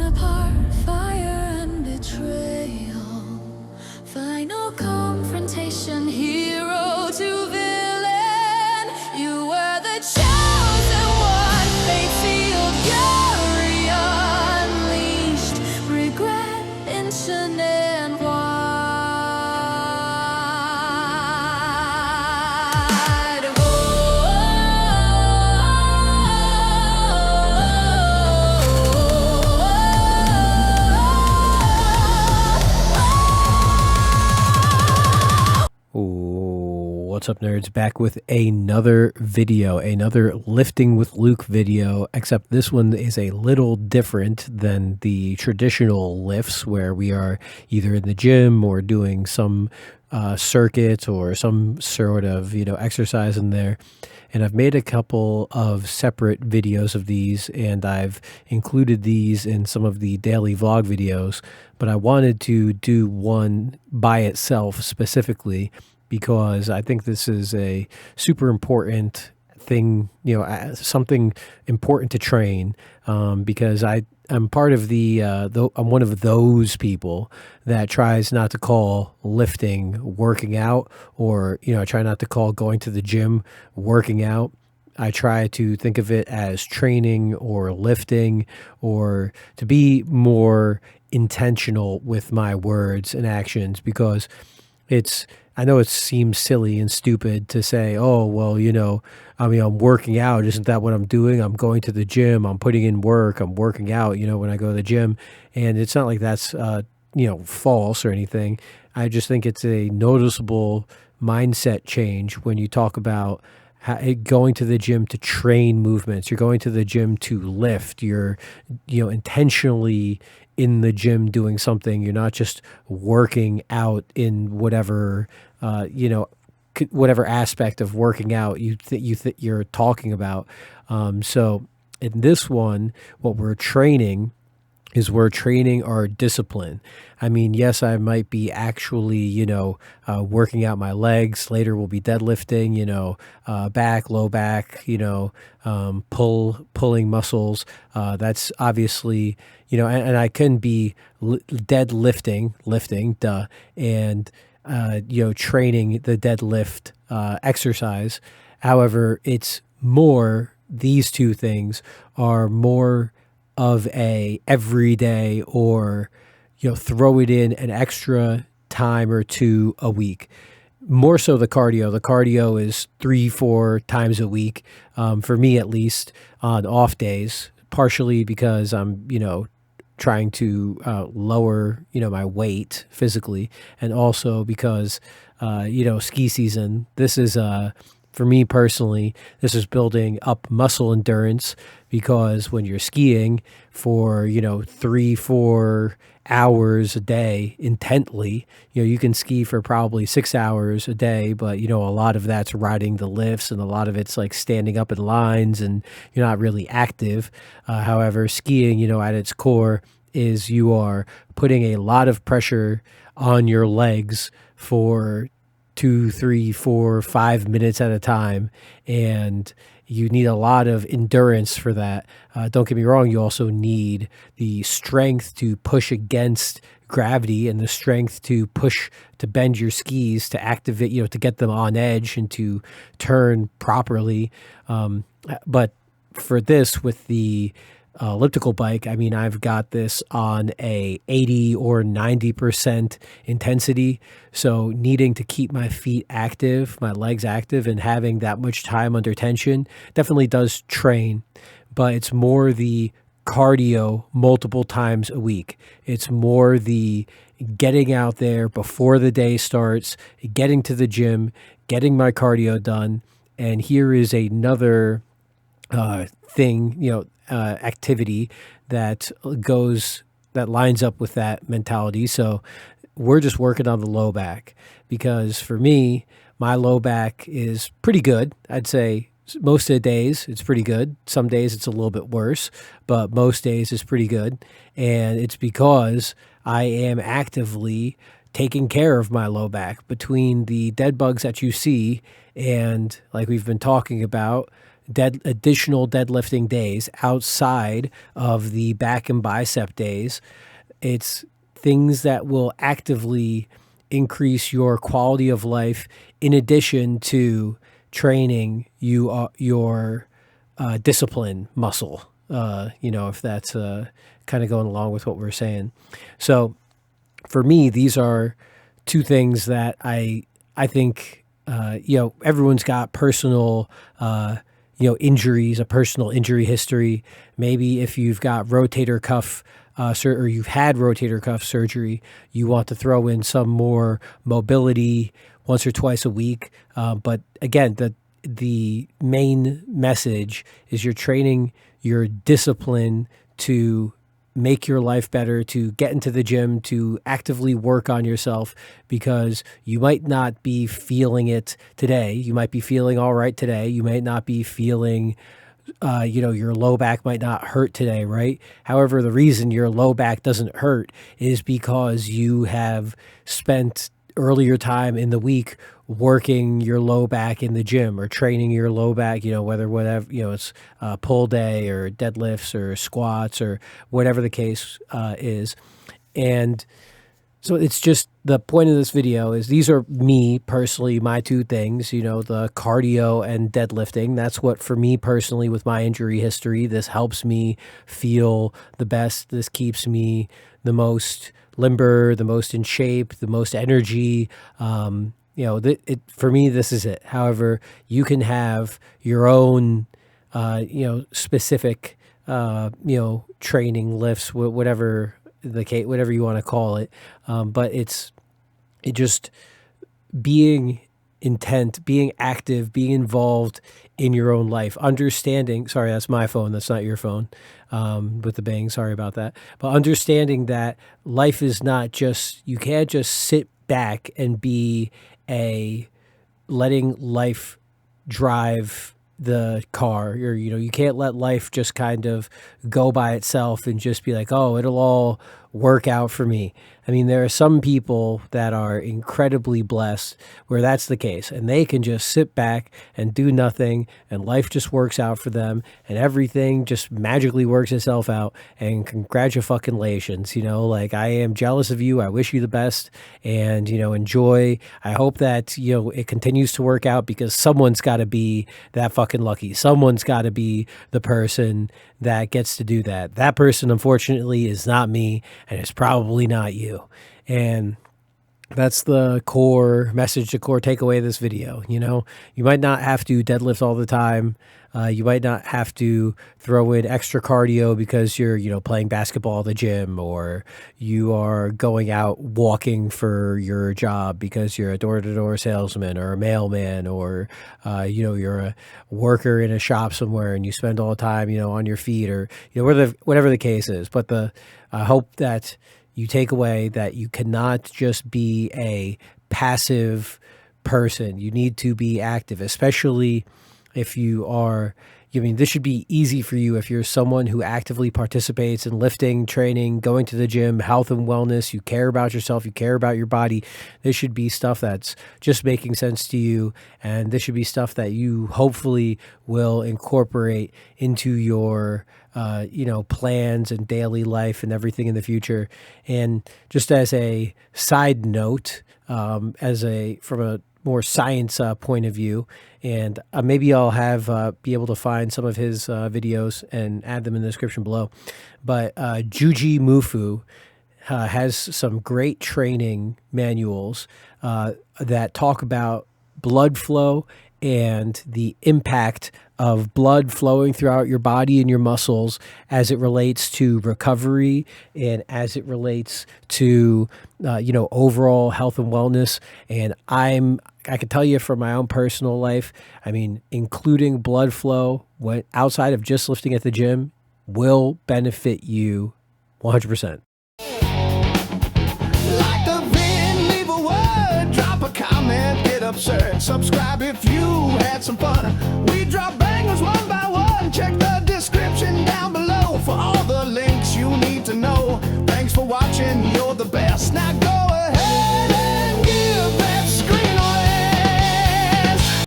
apart, fire and betrayal. Final confrontation, hero to villain. You were the chosen one, fate sealed, fury unleashed, regret infinite and wide. What's up, nerds? Back with another video, another Lifting with Luke video, except this one is a little different than the traditional lifts where we are either in the gym or doing some circuit or some sort of, exercise in there. And I've made a couple of separate videos of these, and I've included these in some of the daily vlog videos, but I wanted to do one by itself specifically because I think this is a super important thing, something important to train, because I'm part of I'm one of those people that tries not to call lifting working out, or, I try not to call going to the gym working out. I try to think of it as training or lifting, or to be more intentional with my words and actions, because I know it seems silly and stupid to say, oh, well, I'm working out. Isn't that what I'm doing? I'm going to the gym. I'm putting in work. I'm working out, when I go to the gym. And it's not like that's, false or anything. I just think it's a noticeable mindset change when you talk about going to the gym to train movements. You're going to the gym to lift. You're, intentionally in the gym doing something. You're not just working out in whatever, whatever aspect of working out you're talking about. So in this one, what we're training our discipline. I mean, yes, I might be actually, working out my legs. Later we'll be deadlifting, back, low back, pulling muscles. That's obviously, and I can be deadlifting, and, training the deadlift exercise. However, these two things are more of a everyday, or throw it in an extra time or two a week. More so the cardio. The cardio is 3-4 times a week, for me at least, on off days, partially because I'm trying to lower my weight physically, and also because ski season. This is for me personally, this is building up muscle endurance, because when you're skiing for, 3-4 hours a day intently, you can ski for probably 6 hours a day, but, a lot of that's riding the lifts, and a lot of it's like standing up in lines, and you're not really active. However, skiing, at its core is you are putting a lot of pressure on your legs for 2, 3, 4, 5 minutes at a time, and you need a lot of endurance for that. Don't get me wrong, you also need the strength to push against gravity, and the strength to push, to bend your skis, to activate, to get them on edge and to turn properly. But for this, with the elliptical bike, I mean, I've got this on a 80 or 90% intensity. So needing to keep my feet active, my legs active, and having that much time under tension definitely does train, but it's more the cardio multiple times a week. It's more the getting out there before the day starts, getting to the gym, getting my cardio done. And here is another thing, activity that lines up with that mentality. So we're just working on the low back, because for me, my low back is pretty good. I'd say most of the days it's pretty good. Some days it's a little bit worse, but most days it's pretty good. And it's because I am actively taking care of my low back. Between the dead bugs that you see, and like we've been talking about, additional deadlifting days outside of the back and bicep days. It's things that will actively increase your quality of life in addition to training your discipline muscle, if that's kind of going along with what we're saying. So for me, these are two things that I think, everyone's got personal, injuries, a personal injury history. Maybe if you've got rotator cuff or you've had rotator cuff surgery, you want to throw in some more mobility once or twice a week. But again, the main message is you're training your discipline to make your life better, to get into the gym, to actively work on yourself, because you might not be feeling it today. You might be feeling all right today. You might not be feeling your low back might not hurt today, right? However, the reason your low back doesn't hurt is because you have spent earlier time in the week working your low back in the gym or training your low back, whatever, it's pull day or deadlifts or squats or whatever the case is. And so it's just, the point of this video is these are me personally, my two things, the cardio and deadlifting. That's what, for me personally, with my injury history, this helps me feel the best. This keeps me the most limber, the most in shape, the most energy. For me, this is it. However, you can have your own, specific, training lifts, whatever the case, whatever you want to call it. But it just being intent, being active, being involved in your own life, understanding, sorry, that's my phone. That's not your phone, with the bang. Sorry about that. But understanding that life is not just, you can't just sit back and be letting life drive the car, or you can't let life just kind of go by itself and just be like, oh, it'll all work out for me. I mean, there are some people that are incredibly blessed where that's the case, and they can just sit back and do nothing, and life just works out for them, and everything just magically works itself out. And congratulations, like, I am jealous of you. I wish you the best, and enjoy. I hope that it continues to work out, because someone's got to be that fucking lucky. Someone's got to be the person that gets to do that. That person, unfortunately, is not me, and it's probably not you. And that's the core message, the core takeaway of this video. You might not have to deadlift all the time. You might not have to throw in extra cardio because you're, playing basketball at the gym, or you are going out walking for your job because you're a door-to-door salesman or a mailman, or, you're a worker in a shop somewhere and you spend all the time, on your feet, or, whatever the case is. But I hope that you take away that you cannot just be a passive person. You need to be active, especially if you are, this should be easy for you if you're someone who actively participates in lifting, training, going to the gym, health and wellness. You care about yourself. You care about your body. This should be stuff that's just making sense to you. And this should be stuff that you hopefully will incorporate into your plans and daily life and everything in the future. And just as a side note, from a more science point of view, and maybe I'll be able to find some of his videos and add them in the description below. But Juji Mufu has some great training manuals that talk about blood flow and the impact of blood flowing throughout your body and your muscles as it relates to recovery and as it relates to, overall health and wellness. And I can tell you from my own personal life, including blood flow outside of just lifting at the gym will benefit you 100%. Like the vid, leave a word, drop a comment, get absurd, subscribe if you had some fun.